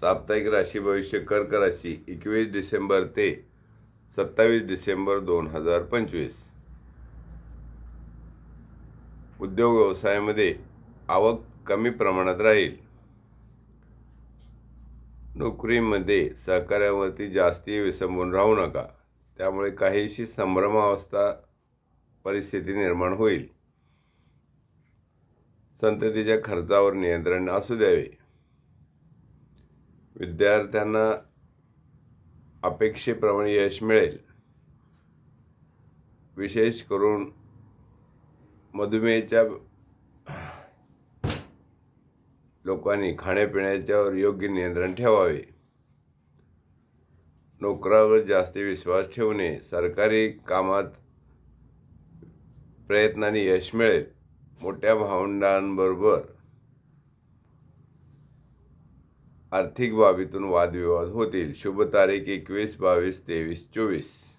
साप्ताहिक राशी भविष्य कर्क राशी 21 डिसेंबर ते 27 डिसेंबर 2025. उद्योग व्यवसायामध्ये आवक कमी प्रमाणात राहील. नोकरीमध्ये सहकार्यावरती जास्ती विसंबून राहू नका, त्यामुळे काहीशी संभ्रमावस्था परिस्थिती निर्माण होईल. संततीच्या खर्चावर नियंत्रण असू द्यावे. विद्यार्थ्यांना अपेक्षेप्रमाणे यश मिळेल. विशेष करून मधुमेहाच्या लोकांनी खाण्यापिण्याच्यावर योग्य नियंत्रण ठेवावे. नोकरावर जास्ती विश्वास ठेवू नये. सरकारी कामात प्रयत्नाने यश मिळेल. मोठ्या भावंडांबरोबर आर्थिक बाबीतून वादविवाद होतील. शुभ तारीख 21, 22, 23, 24.